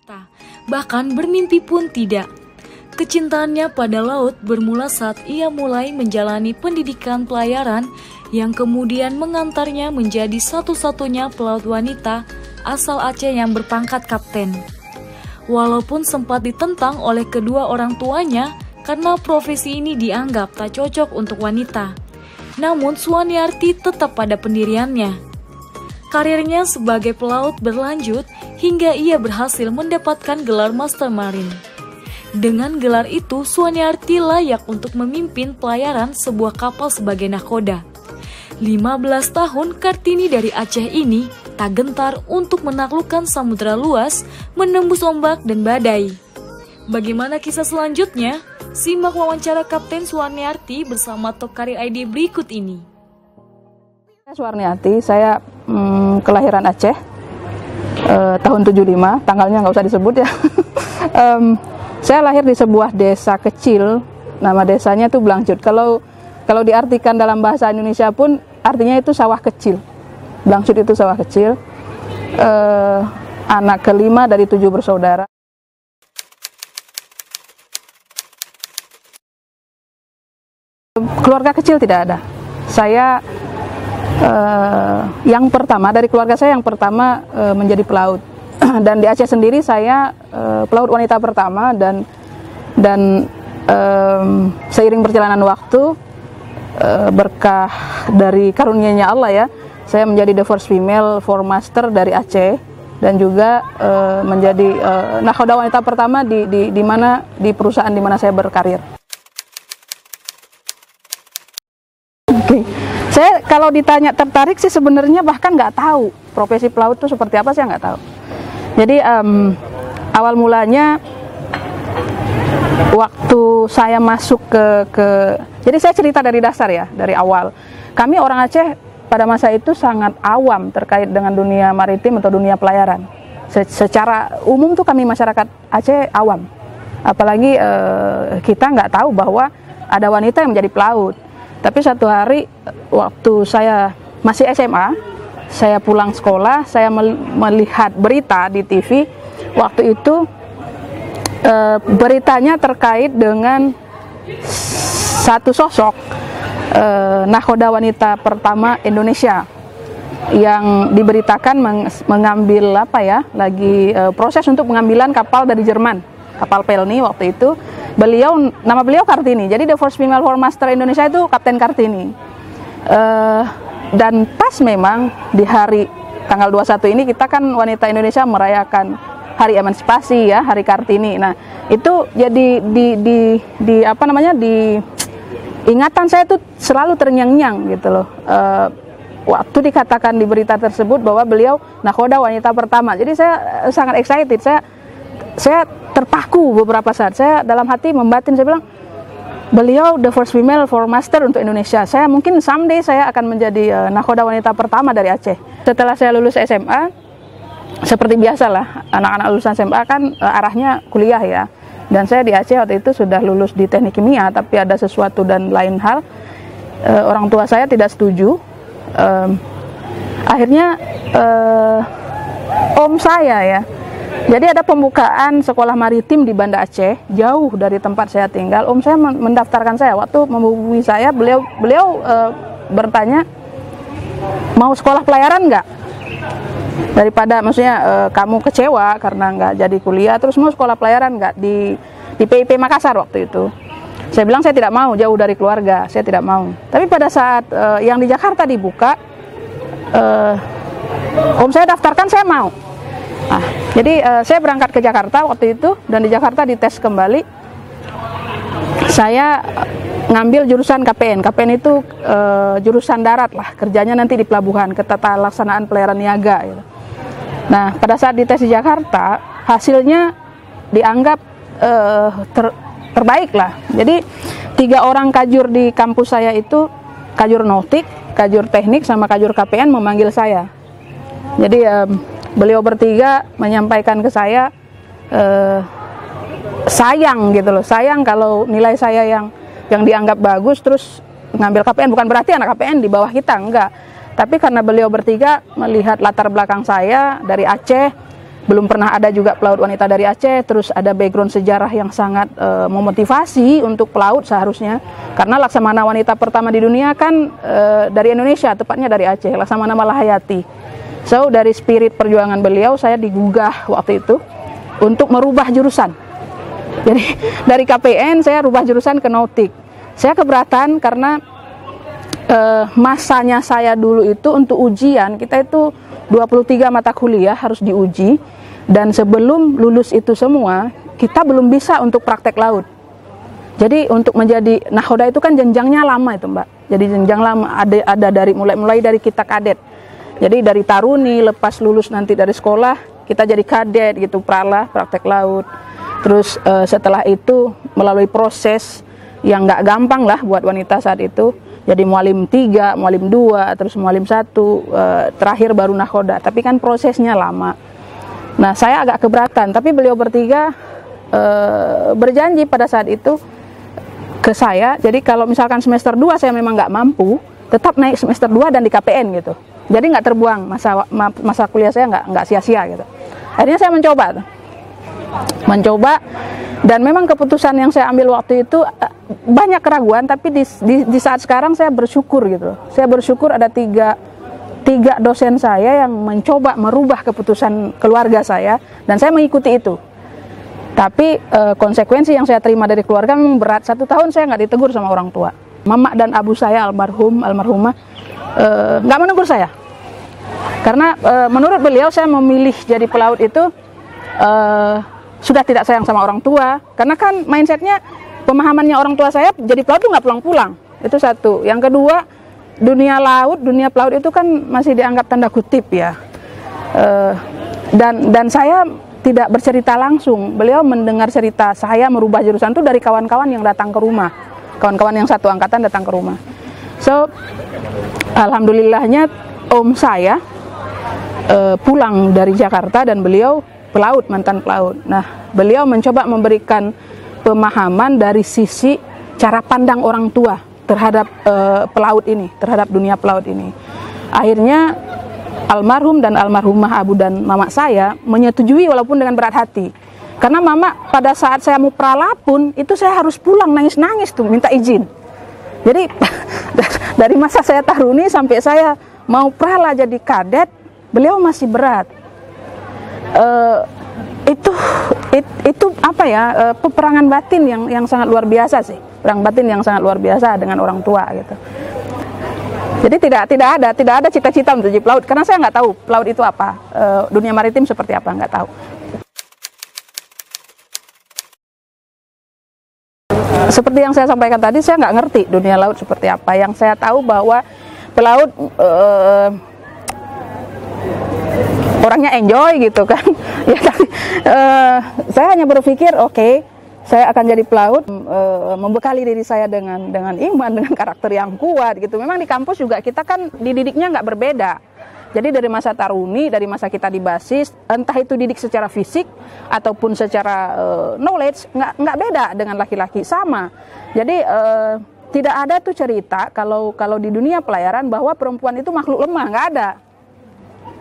wanita, bahkan bermimpi pun tidak. Kecintaannya pada laut bermula saat ia mulai menjalani pendidikan pelayaran yang kemudian mengantarnya menjadi satu-satunya pelaut wanita asal Aceh yang berpangkat kapten. Walaupun sempat ditentang oleh kedua orang tuanya karena profesi ini dianggap tak cocok untuk wanita, namun Suwaniarti tetap pada pendiriannya. Karirnya sebagai pelaut berlanjut hingga ia berhasil mendapatkan gelar Master Marine. Dengan gelar itu, Suwaniarti layak untuk memimpin pelayaran sebuah kapal sebagai nahkoda. 15 tahun Kartini dari Aceh ini tak gentar untuk menaklukkan samudera luas, menembus ombak dan badai. Bagaimana kisah selanjutnya? Simak wawancara Kapten Suwaniarti bersama Top Karir ID berikut ini. Suwaniarti, saya kelahiran Aceh tahun 75, tanggalnya nggak usah disebut ya. Saya lahir di sebuah desa kecil, nama desanya itu Blangcut. Kalau diartikan dalam bahasa Indonesia pun artinya itu sawah kecil. Blangcut itu sawah kecil. Anak kelima dari 7 bersaudara. Keluarga kecil tidak ada. Saya yang pertama dari keluarga saya yang pertama menjadi pelaut. Dan di Aceh sendiri saya pelaut wanita pertama dan seiring perjalanan waktu berkah dari karunia-Nya Allah ya, saya menjadi the first female four master dari Aceh dan juga menjadi nahkoda wanita pertama di perusahaan di mana saya berkarir. Oke. Saya kalau ditanya tertarik sih sebenarnya bahkan nggak tahu profesi pelaut itu seperti apa, saya nggak tahu. Jadi awal mulanya waktu saya masuk jadi saya cerita dari dasar ya, dari awal. Kami orang Aceh pada masa itu sangat awam terkait dengan dunia maritim atau dunia pelayaran. Secara umum tuh kami masyarakat Aceh awam. Apalagi kita nggak tahu bahwa ada wanita yang menjadi pelaut. Tapi satu hari waktu saya masih SMA, saya pulang sekolah, saya melihat berita di TV. Waktu itu beritanya terkait dengan satu sosok nahkoda wanita pertama Indonesia yang diberitakan mengambil lagi proses untuk pengambilan kapal dari Jerman, kapal Pelni waktu itu. Nama beliau Kartini. Jadi the first female four master Indonesia itu Kapten Kartini. Dan pas memang di hari tanggal 21 ini kita kan wanita Indonesia merayakan Hari Emansipasi ya, Hari Kartini. Nah, itu jadi di ingatan saya tuh selalu terngiang-ngiang gitu loh. Waktu dikatakan di berita tersebut bahwa beliau nahkoda wanita pertama. Jadi saya sangat excited. Saya terpaku beberapa saat. Saya dalam hati membatin, saya bilang beliau the first female four master untuk Indonesia. Saya mungkin someday saya akan menjadi nahkoda wanita pertama dari Aceh. Setelah saya lulus SMA, seperti biasalah anak-anak lulusan SMA kan arahnya kuliah ya. Dan saya di Aceh waktu itu sudah lulus di teknik kimia, tapi ada sesuatu dan lain hal. Orang tua saya tidak setuju. Akhirnya om saya ya. Jadi ada pembukaan sekolah maritim di Banda Aceh, jauh dari tempat saya tinggal. Om saya mendaftarkan saya. Waktu menghubungi saya, beliau bertanya, mau sekolah pelayaran nggak? Daripada maksudnya kamu kecewa karena nggak jadi kuliah, terus mau sekolah pelayaran nggak di PIP Makassar waktu itu. Saya bilang saya tidak mau, jauh dari keluarga, saya tidak mau. Tapi pada saat yang di Jakarta dibuka, om saya daftarkan, saya mau. Nah, jadi saya berangkat ke Jakarta waktu itu dan di Jakarta dites kembali. Saya ngambil jurusan KPN. KPN itu jurusan darat lah, kerjanya nanti di pelabuhan, ketataalaksanaan pelayaran niaga. Gitu. Nah, pada saat dites di Jakarta, hasilnya dianggap terbaik lah. Jadi 3 orang kajur di kampus saya itu, kajur nautik, kajur teknik, sama kajur KPN memanggil saya. Jadi beliau bertiga menyampaikan ke saya, sayang gitu loh, sayang kalau nilai saya yang dianggap bagus terus ngambil KPN. Bukan berarti anak KPN di bawah kita, enggak. Tapi karena beliau bertiga melihat latar belakang saya dari Aceh belum pernah ada juga pelaut wanita dari Aceh. Terus ada background sejarah yang sangat memotivasi untuk pelaut seharusnya, karena Laksamana wanita pertama di dunia kan dari Indonesia, tepatnya dari Aceh, Laksamana Malahayati. So dari spirit perjuangan beliau, saya digugah waktu itu untuk merubah jurusan. Jadi dari KPN saya rubah jurusan ke nautik. Saya keberatan karena masanya saya dulu itu untuk ujian, kita itu 23 mata kuliah harus diuji, dan sebelum lulus itu semua kita belum bisa untuk praktek laut. Jadi untuk menjadi nakhoda itu kan jenjangnya lama itu, Mbak. Jadi jenjang lama, ada dari mulai dari kita kadet. Jadi dari taruni, lepas lulus nanti dari sekolah kita jadi kadet gitu, pralah, praktek laut. Terus setelah itu melalui proses yang nggak gampang lah buat wanita saat itu. Jadi mualim 3, mualim 2, terus mualim 1, terakhir baru nakhoda. Tapi kan prosesnya lama. Nah, saya agak keberatan, tapi beliau bertiga berjanji pada saat itu ke saya. Jadi kalau misalkan semester 2 saya memang nggak mampu, tetap naik semester 2 dan di KPN gitu. Jadi nggak terbuang masa kuliah saya, nggak sia-sia gitu. Akhirnya saya mencoba, dan memang keputusan yang saya ambil waktu itu banyak keraguan, tapi di saat sekarang saya bersyukur gitu. Saya bersyukur ada tiga dosen saya yang mencoba merubah keputusan keluarga saya, dan saya mengikuti itu. Tapi konsekuensi yang saya terima dari keluarga memang berat. 1 tahun saya nggak ditegur sama orang tua. Mama dan abu saya almarhumah nggak menegur saya, karena menurut beliau saya memilih jadi pelaut itu sudah tidak sayang sama orang tua, karena kan mindsetnya, pemahamannya orang tua saya jadi pelaut tuh nggak pulang-pulang. Itu satu. Yang kedua, dunia pelaut itu kan masih dianggap tanda kutip ya. Dan saya tidak bercerita langsung. Beliau mendengar cerita saya merubah jurusan itu dari kawan-kawan yang datang ke rumah. Kawan-kawan yang satu angkatan datang ke rumah. So, alhamdulillahnya om saya pulang dari Jakarta, dan beliau pelaut, mantan pelaut. Nah, beliau mencoba memberikan pemahaman dari sisi cara pandang orang tua terhadap pelaut ini, terhadap dunia pelaut ini. Akhirnya almarhum dan almarhumah abu dan mama saya menyetujui walaupun dengan berat hati. Karena mama pada saat saya mau pralah pun itu saya harus pulang nangis-nangis tuh minta izin. Jadi dari masa saya taruni sampai saya mau pralah jadi kadet, beliau masih berat. Itu apa ya, peperangan batin yang sangat luar biasa sih, perang batin yang sangat luar biasa dengan orang tua gitu. Jadi tidak ada cita-cita untuk jadi pelaut, karena saya nggak tahu pelaut itu apa, dunia maritim seperti apa, nggak tahu. Seperti yang saya sampaikan tadi, saya nggak ngerti dunia laut seperti apa. Yang saya tahu bahwa pelaut orangnya enjoy gitu kan. Ya, tapi saya hanya berpikir oke, saya akan jadi pelaut, membekali diri saya dengan iman, dengan karakter yang kuat gitu. Memang di kampus juga kita kan dididiknya nggak berbeda. Jadi dari masa taruni, dari masa kita di basis, entah itu didik secara fisik ataupun secara knowledge, nggak beda dengan laki-laki, sama. Jadi tidak ada tuh cerita kalau di dunia pelayaran bahwa perempuan itu makhluk lemah,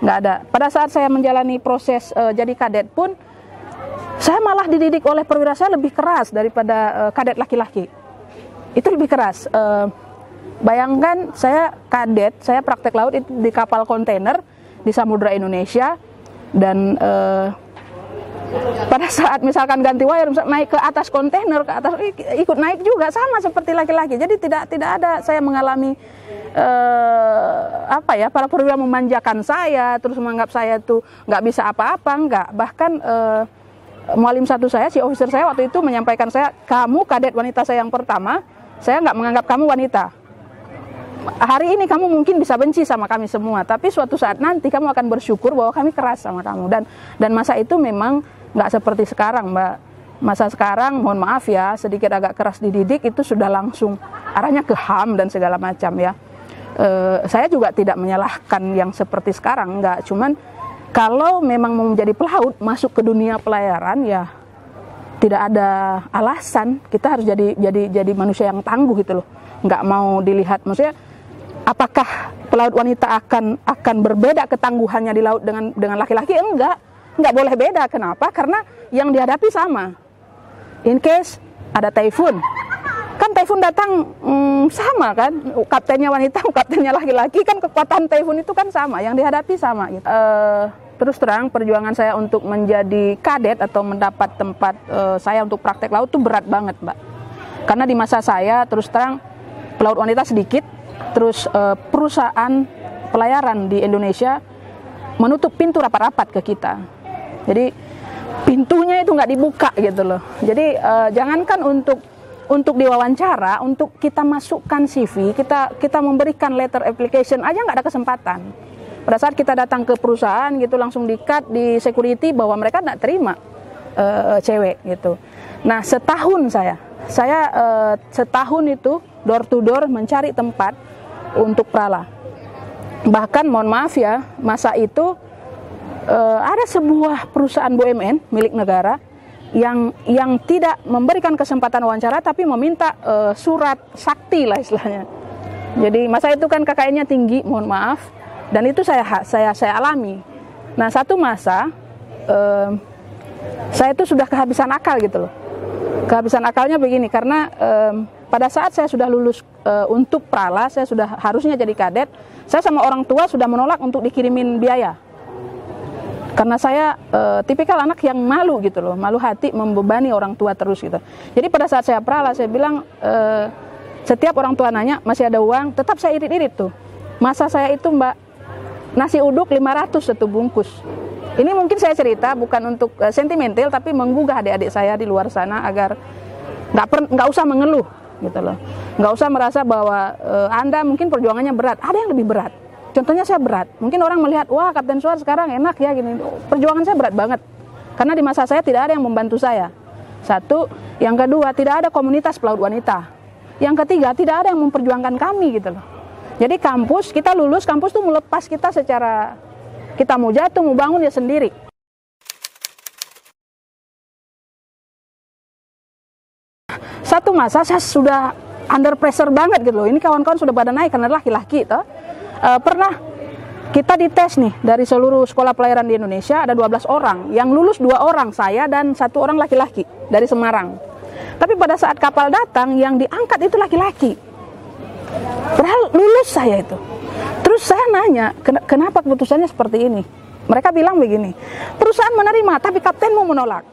nggak ada. Pada saat saya menjalani proses jadi kadet pun, saya malah dididik oleh perwira saya lebih keras daripada kadet laki-laki. Itu lebih keras. Bayangkan saya kadet, saya praktek laut itu di kapal kontainer di Samudra Indonesia, dan pada saat misalkan ganti wire, naik ke atas kontainer, ke atas ikut naik juga sama seperti laki-laki. Jadi tidak ada saya mengalami para perwira memanjakan saya, terus menganggap saya tuh nggak bisa apa-apa, nggak. Bahkan mualim satu saya, si officer saya waktu itu menyampaikan saya, kamu kadet wanita saya yang pertama, saya nggak menganggap kamu wanita. Hari ini kamu mungkin bisa benci sama kami semua, tapi suatu saat nanti kamu akan bersyukur bahwa kami keras sama kamu. Dan masa itu memang nggak seperti sekarang, Mbak. Masa sekarang, mohon maaf ya, sedikit agak keras dididik itu sudah langsung arahnya ke HAM dan segala macam ya. Saya juga tidak menyalahkan yang seperti sekarang, nggak. Cuman kalau memang mau menjadi pelaut, masuk ke dunia pelayaran ya tidak ada alasan kita harus jadi manusia yang tangguh gitu loh. Nggak mau dilihat, maksudnya apakah pelaut wanita akan berbeda ketangguhannya di laut dengan laki-laki? Enggak. nggak boleh beda. Kenapa? Karena yang dihadapi sama. In case ada typhoon, kan typhoon datang sama kan, kaptennya wanita, kaptennya laki-laki, kan kekuatan typhoon itu kan sama, yang dihadapi sama gitu. Terus terang perjuangan saya untuk menjadi kadet atau mendapat tempat saya untuk praktek laut itu berat banget, Mbak. Karena di masa saya terus terang pelaut wanita sedikit, terus perusahaan pelayaran di Indonesia menutup pintu rapat-rapat ke kita. Jadi pintunya itu nggak dibuka gitu loh. Jadi jangankan untuk diwawancara, untuk kita masukkan CV, kita memberikan letter application aja nggak ada kesempatan. Pada saat kita datang ke perusahaan gitu langsung di-cut di security bahwa mereka nggak terima cewek gitu. Nah setahun saya setahun itu door to door mencari tempat untuk prala. Bahkan mohon maaf ya, masa itu ada sebuah perusahaan BUMN milik negara yang tidak memberikan kesempatan wawancara tapi meminta surat sakti lah istilahnya. Jadi masa itu kan KKN-nya tinggi, mohon maaf, dan itu saya alami. Nah satu masa saya itu sudah kehabisan akal gitu loh. Kehabisan akalnya begini, karena pada saat saya sudah lulus untuk prala, saya sudah harusnya jadi kadet, saya sama orang tua sudah menolak untuk dikirimin biaya. Karena saya tipikal anak yang malu gitu loh, malu hati membebani orang tua terus gitu. Jadi pada saat saya prala, saya bilang setiap orang tua nanya masih ada uang, tetap saya irit-irit tuh. Masa saya itu Mbak, nasi uduk 500 satu bungkus. Ini mungkin saya cerita bukan untuk sentimental, tapi menggugah adik-adik saya di luar sana agar nggak usah mengeluh gitu loh, nggak usah merasa bahwa Anda mungkin perjuangannya berat. Ada yang lebih berat. Contohnya saya berat. Mungkin orang melihat, wah Kapten Suar sekarang enak ya gini. Perjuangan saya berat banget. Karena di masa saya tidak ada yang membantu saya. Satu, yang kedua tidak ada komunitas pelaut wanita. Yang ketiga tidak ada yang memperjuangkan kami gitu loh. Jadi kampus, kita lulus, kampus tuh melepas kita secara, kita mau jatuh, mau bangun ya sendiri. Satu masa saya sudah under pressure banget gitu loh. Ini kawan-kawan sudah pada naik karena laki-laki toh. Pernah kita dites nih dari seluruh sekolah pelayaran di Indonesia ada 12 orang. Yang lulus 2 orang, saya dan 1 orang laki-laki dari Semarang. Tapi pada saat kapal datang yang diangkat itu laki-laki. Padahal lulus saya itu. Terus saya nanya, kenapa keputusannya seperti ini? Mereka bilang begini, perusahaan menerima tapi kaptenmu menolak.